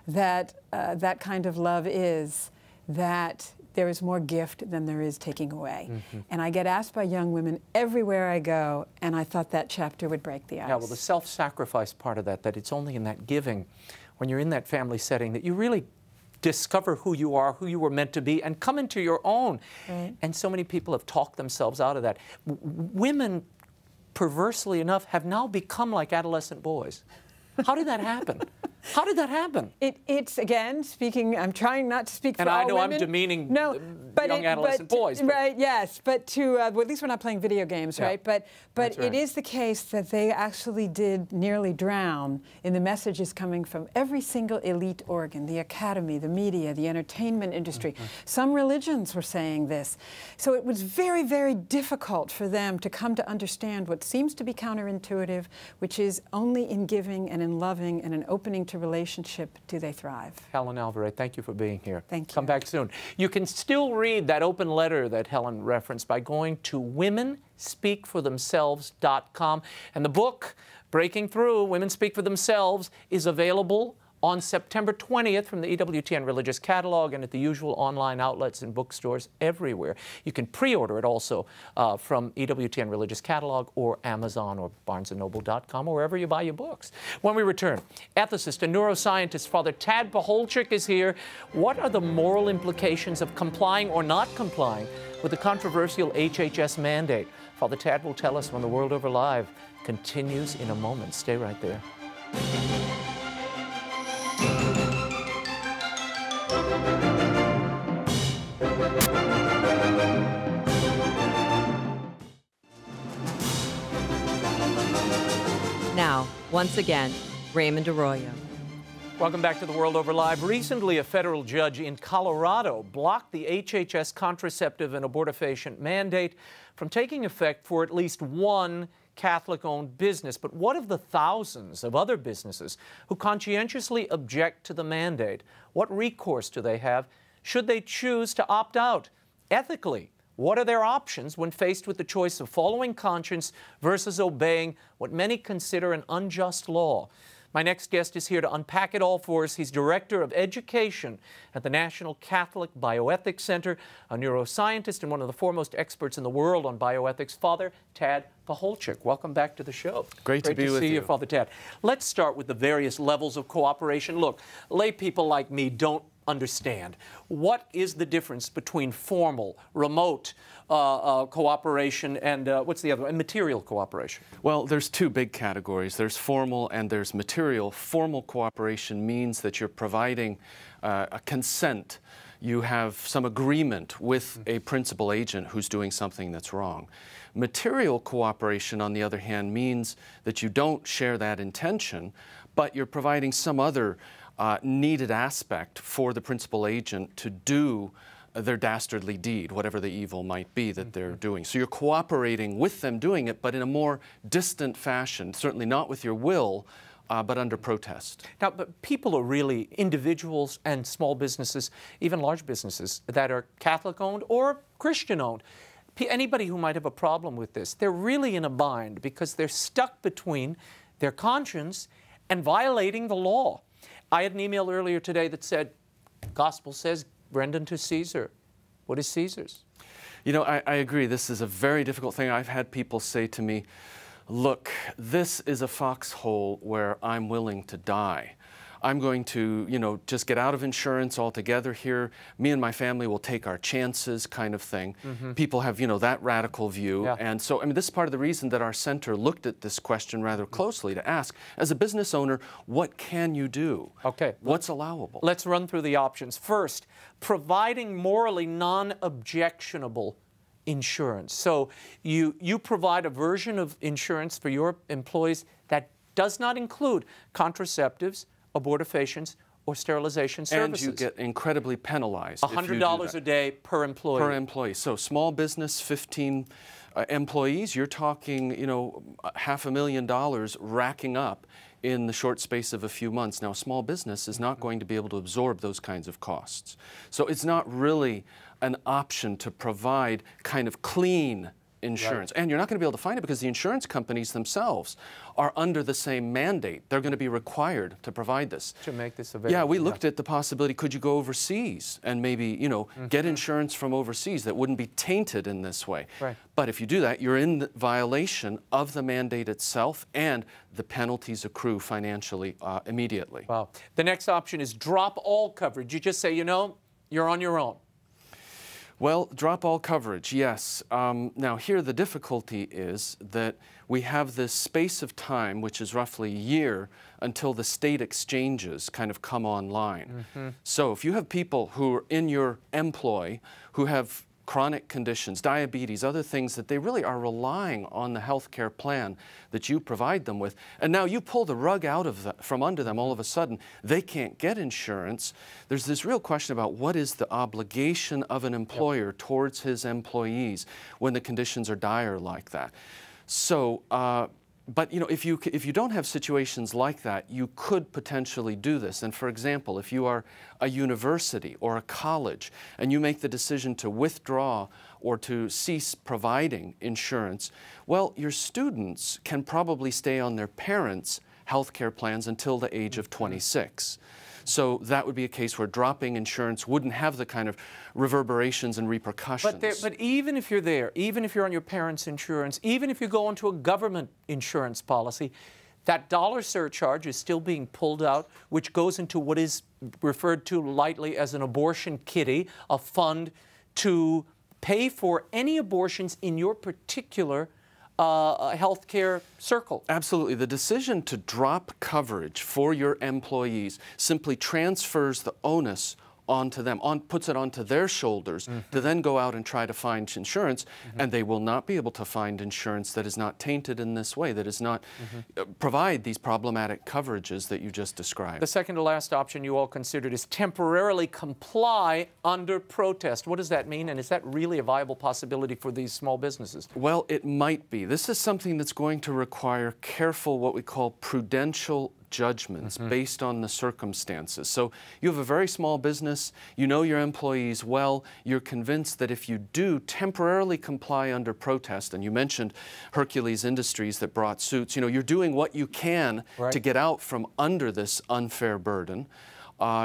that that kind of love is, that there is more gift than there is taking away. And I get asked by young women everywhere I go, and I thought that chapter would break the ice. Yeah, well, the self-sacrifice part of that it's only in that giving, when you're in that family setting, that you really discover who you are, who you were meant to be, and come into your own. Right. And so many people have talked themselves out of that. Women, perversely enough, have now become like adolescent boys. How did that happen? How did that happen? It's, again, speaking, I'm trying not to speak for all women. And I know I'm demeaning young adolescent boys. Right, yes, but to, well, at least we're not playing video games, right? But right. It is the case that they actually did nearly drown in the messages coming from every single elite organ, the academy, the media, the entertainment industry. Some religions were saying this. So it was very, very difficult for them to come to understand what seems to be counterintuitive, which is only in giving and in loving and in opening to relationship do they thrive. Helen Alvare, thank you for being here. Thank you. Come back soon. You can still read that open letter that Helen referenced by going to womenspeakforthemselves.com. And the book, Breaking Through, Women Speak for Themselves, is available on September 20th from the EWTN Religious Catalog and at the usual online outlets and bookstores everywhere. You can pre-order it also from EWTN Religious Catalog or Amazon or BarnesandNoble.com or wherever you buy your books. When we return, ethicist and neuroscientist Father Tad PACHOLCZYK is here. What are the moral implications of complying or not complying with the controversial HHS mandate? Father Tad will tell us when The World Over Live continues in a moment. Stay right there. Now, once again, Raymond Arroyo. Welcome back to The World Over Live. Recently, a federal judge in Colorado blocked the HHS contraceptive and abortifacient mandate from taking effect for at least one Catholic-owned business. But what of the thousands of other businesses who conscientiously object to the mandate? What recourse do they have should they choose to opt out? Ethically, what are their options when faced with the choice of following conscience versus obeying what many consider an unjust law? My next guest is here to unpack it all for us. He's Director of Education at the National Catholic Bioethics Center, a neuroscientist and one of the foremost experts in the world on bioethics, Father Tad PACHOLCZYK. Welcome back to the show. Great to be with you. Father Tad. Let's start with the various levels of cooperation. Look, lay people like me don't understand. What is the difference between formal, remote cooperation and what's the other one? And material cooperation? Well, there's two big categories. There's formal and there's material. Formal cooperation means that you're providing a consent. You have some agreement with a principal agent who's doing something that's wrong. Material cooperation, on the other hand, means that you don't share that intention, but you're providing some other needed aspect for the principal agent to do their dastardly deed, whatever the evil might be that they're doing. So you're cooperating with them doing it, but in a more distant fashion, certainly not with your will, but under protest. Now, but people are really individuals and small businesses, even large businesses, that are Catholic-owned or Christian-owned. Anybody who might have a problem with this, they're really in a bind because they're stuck between their conscience and violating the law. I had an email earlier today that said, Gospel says, Brendan, to Caesar. What is Caesar's? You know, I agree. This is a very difficult thing. I've had people say to me, look, this is a foxhole where I'm willing to die. I'm going to, you know, just get out of insurance altogether here. Me and my family will take our chances, kind of thing. People have, you know, that radical view. Yeah. And so, I mean, this is part of the reason that our center looked at this question rather closely to ask, as a business owner, what can you do? Okay. What's allowable? Let's run through the options. First, providing morally non-objectionable insurance. So you provide a version of insurance for your employees that does not include contraceptives, abortifacients, or sterilization services. And you get incredibly penalized. $100 a day per employee. Per employee. So small business, 15 employees, you're talking, you know, $500,000 racking up in the short space of a few months. Now, a small business is not going to be able to absorb those kinds of costs. So it's not really an option to provide kind of clean insurance. Right. And you're not going to be able to find it because the insurance companies themselves are under the same mandate. They're going to be required to provide this. To make this available. Yeah, we looked at the possibility, could you go overseas and maybe, you know, get insurance from overseas that wouldn't be tainted in this way. Right. But if you do that, you're in the violation of the mandate itself, and the penalties accrue financially immediately. Wow. The next option is drop all coverage. You just say, you know, you're on your own. Well, drop all coverage, yes. Now here the difficulty is that we have this space of time, which is roughly a year, until the state exchanges kind of come online. So if you have people who are in your employ who have chronic conditions, diabetes, other things that they really are relying on the health care plan that you provide them with, and now you pull the rug out of from under them all of a sudden, they can't get insurance. There's this real question about what is the obligation of an employer towards his employees when the conditions are dire like that. So, but you know, if you don't have situations like that, you could potentially do this. And for example, if you are a university or a college and you make the decision to withdraw or to cease providing insurance, well, your students can probably stay on their parents' health care plans until the age of 26. So that would be a case where dropping insurance wouldn't have the kind of reverberations and repercussions. But even if you're there, even if you're on your parents' insurance, even if you go onto a government insurance policy, that dollar surcharge is still being pulled out, which goes into what is referred to lightly as an abortion kitty, a fund to pay for any abortions in your particular healthcare circle. Absolutely. The decision to drop coverage for your employees simply transfers the onus onto them, puts it onto their shoulders to then go out and try to find insurance, and they will not be able to find insurance that is not tainted in this way, that is not provide these problematic coverages that you just described. The second to last option you all considered is temporarily comply under protest. What does that mean, and is that really a viable possibility for these small businesses? Well, it might be. This is something that's going to require careful, what we call prudential judgments based on the circumstances. So you have a very small business, you know your employees well, you're convinced that if you do temporarily comply under protest, and you mentioned Hercules Industries that brought suits, you know, you're doing what you can to get out from under this unfair burden.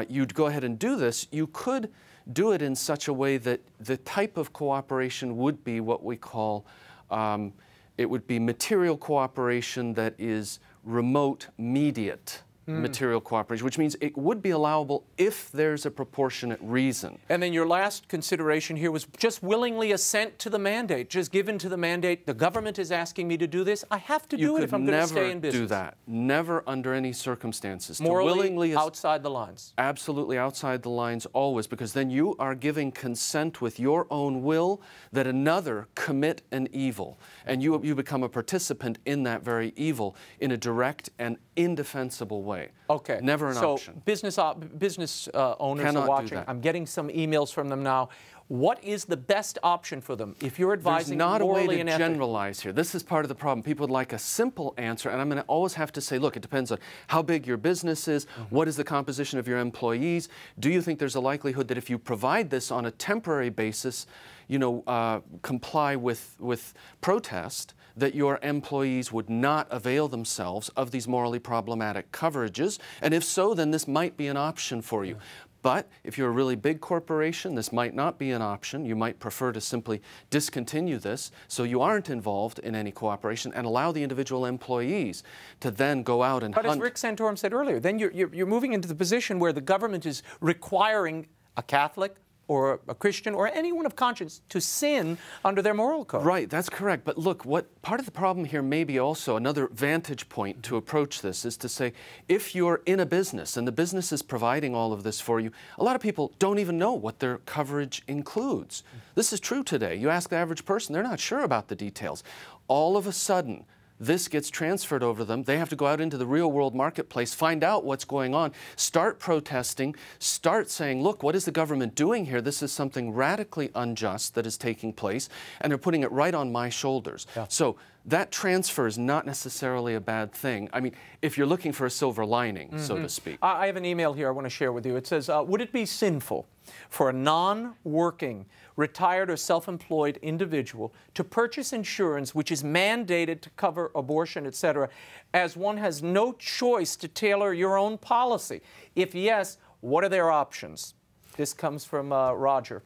You'd go ahead and do this. You could do it in such a way that the type of cooperation would be what we call, it would be material cooperation that is remote, mediate material cooperation, which means it would be allowable if there's a proportionate reason. And then your last consideration here was just willingly assent to the mandate, just given to the mandate, the government is asking me to do this, I have to do it if I'm going to stay in business. You could never do that. Never under any circumstances. Morally outside the lines. Absolutely outside the lines always, because then you are giving consent with your own will that another commit an evil, and you become a participant in that very evil in a direct and indefensible way. Okay. Never an option. So business owners Cannot are watching. do that. I'm getting some emails from them now. What is the best option for them if you're advising morally and ethically? There's not a way to generalize here. This is part of the problem. People would like a simple answer, and I'm going to always have to say, look, it depends on how big your business is, what is the composition of your employees, do you think there's a likelihood that if you provide this on a temporary basis, you know, comply with protest, that your employees would not avail themselves of these morally problematic coverages, and if so, then this might be an option for you. But if you're a really big corporation, this might not be an option. You might prefer to simply discontinue this so you aren't involved in any cooperation and allow the individual employees to then go out and hunt. But as Rick Santorum said earlier, then you're moving into the position where the government is requiring a Catholic or a Christian or anyone of conscience to sin under their moral code. Right, that's correct. But look, what part of the problem here may be also another vantage point to approach this is to say, if you're in a business and the business is providing all of this for you, a lot of people don't even know what their coverage includes. This is true today. You ask the average person, they're not sure about the details. All of a sudden, this gets transferred over them. They have to go out into the real world marketplace, find out what's going on, start protesting, start saying, look, what is the government doing here? This is something radically unjust that is taking place, and they're putting it right on my shoulders. Yeah. So that transfer is not necessarily a bad thing. I mean, if you're looking for a silver lining, so to speak. I have an email here I want to share with you. It says, would it be sinful for a non-working, retired or self-employed individual to purchase insurance which is mandated to cover abortion, etc., as one has no choice to tailor your own policy? If yes, what are their options? This comes from Roger.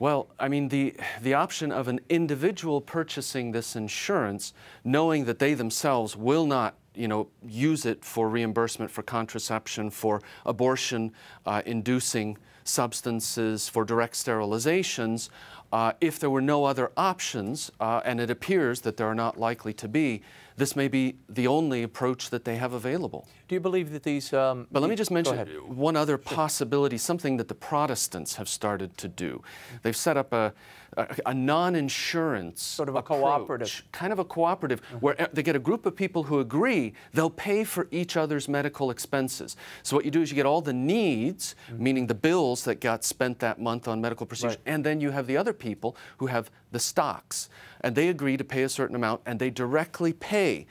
Well, I mean, the option of an individual purchasing this insurance, knowing that they themselves will not, use it for reimbursement for contraception, for abortion-inducing substances, for direct sterilizations, if there were no other options, and it appears that there are not likely to be, this may be the only approach that they have available. Do you believe that these... but let me just mention one other possibility, something that the Protestants have started to do. They've set up a non-insurance sort of a cooperative. Kind of a cooperative, where they get a group of people who agree they'll pay for each other's medical expenses. So what you do is you get all the needs, meaning the bills that got spent that month on medical procedures, and then you have the other people who have the stocks, and they agree to pay a certain amount, and they directly pay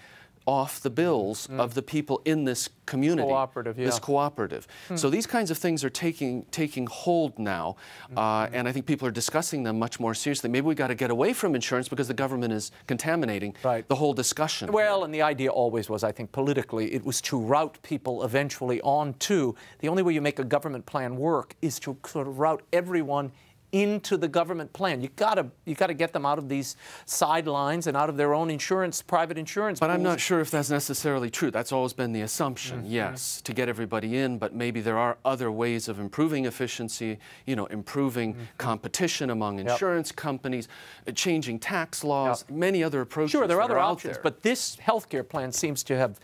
off the bills of the people in this community. Cooperative, yeah. This cooperative. So these kinds of things are taking hold now, and I think people are discussing them much more seriously. Maybe we got to get away from insurance because the government is contaminating the whole discussion. Well, and the idea always was, I think, politically, it was to route people eventually on to, the only way you make a government plan work is to sort of route everyone into the government plan. You gotta get them out of these sidelines and out of their own insurance, private insurance But pools. I'm not sure if that's necessarily true. That's always been the assumption, yes, to get everybody in, but maybe there are other ways of improving efficiency, improving competition among insurance companies, changing tax laws, many other approaches. Sure, there are other out options, there. but this healthcare plan seems to have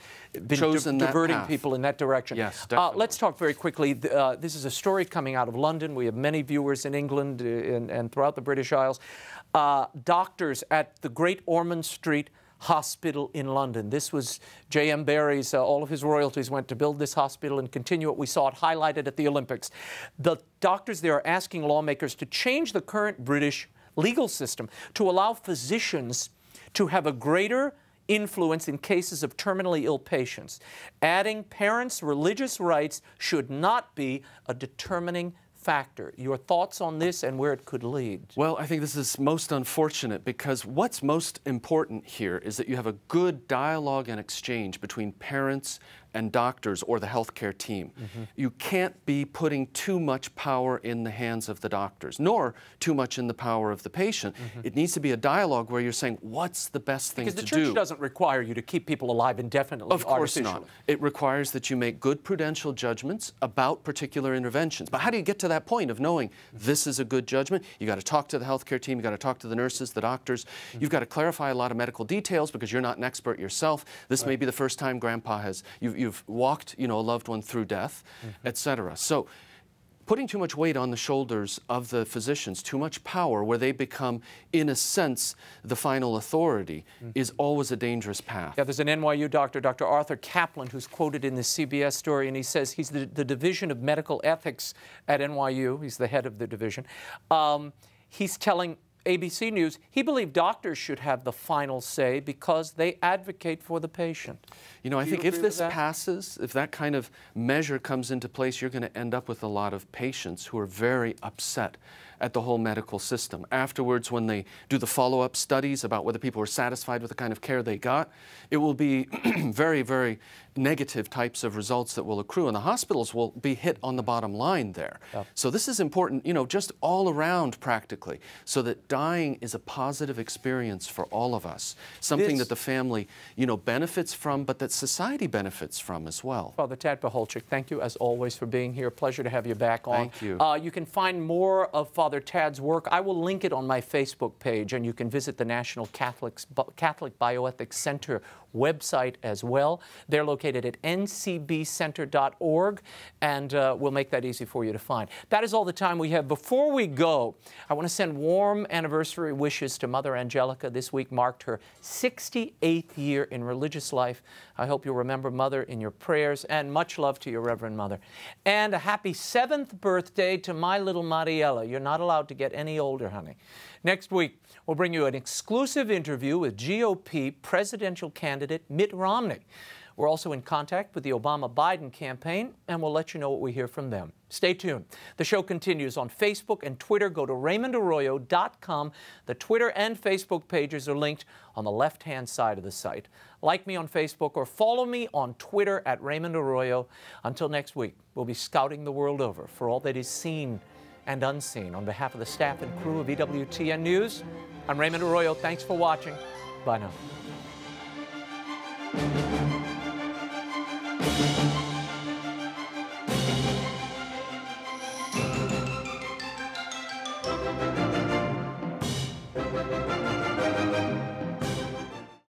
been diverting people in that direction. Yes, definitely. Let's talk very quickly. This is a story coming out of London. We have many viewers in England and throughout the British Isles. Doctors at the Great Ormond Street Hospital in London. This was J.M. Barrie's, all of his royalties went to build this hospital and continue it. We saw it highlighted at the Olympics. The doctors there are asking lawmakers to change the current British legal system to allow physicians to have a greater influence in cases of terminally ill patients. Adding parents' religious rights should not be a determining factor. Your thoughts on this and where it could lead? Well, I think this is most unfortunate because what's most important here is that you have a good dialogue and exchange between parents and doctors or the healthcare team. You can't be putting too much power in the hands of the doctors, nor too much in the power of the patient. It needs to be a dialogue where you're saying, what's the best thing to do? Because the church doesn't require you to keep people alive indefinitely. Of course not. It requires that you make good prudential judgments about particular interventions. But how do you get to that point of knowing this is a good judgment? You got to talk to the healthcare team, you got to talk to the nurses, the doctors. You've got to clarify a lot of medical details because you're not an expert yourself. This may be the first time grandpa has, you've walked, a loved one through death, etc. So putting too much weight on the shoulders of the physicians, too much power where they become, in a sense, the final authority, is always a dangerous path. Yeah, there's an NYU doctor, Dr. Arthur Kaplan, who's quoted in this CBS story, and he says he's the Division of Medical Ethics at NYU. He's the head of the division. He's telling ABC News he believed doctors should have the final say because they advocate for the patient. I think if this passes, if that kind of measure comes into place, you're going to end up with a lot of patients who are very upset at the whole medical system. Afterwards, when they do the follow-up studies about whether people are satisfied with the kind of care they got, it will be very, very negative types of results that will accrue, and the hospitals will be hit on the bottom line there. So this is important, just all around practically, so that dying is a positive experience for all of us, something that the family, benefits from, but that society benefits from as well. Father Tad PACHOLCZYK, thank you as always for being here. Pleasure to have you back on. Thank you. You can find more of Father Father Tad's work, I will link it on my Facebook page, and you can visit the National Catholic Bioethics Center website as well. They're located at ncbcenter.org, and we'll make that easy for you to find. That is all the time we have. Before we go, I want to send warm anniversary wishes to Mother Angelica. This week marked her 68th year in religious life. I hope you'll remember Mother in your prayers, and much love to your Reverend Mother. And a happy 7th birthday to my little Mariella. You're not allowed to get any older, honey. Next week, we'll bring you an exclusive interview with GOP presidential candidate Mitt Romney. We're also in contact with the Obama-Biden campaign, and we'll let you know what we hear from them. Stay tuned. The show continues on Facebook and Twitter. Go to RaymondArroyo.com. The Twitter and Facebook pages are linked on the left-hand side of the site. Like me on Facebook or follow me on Twitter at Raymond Arroyo. Until next week, we'll be scouting the world over for all that is seen and unseen. On behalf of the staff and crew of EWTN News, I'm Raymond Arroyo. Thanks for watching. Bye now.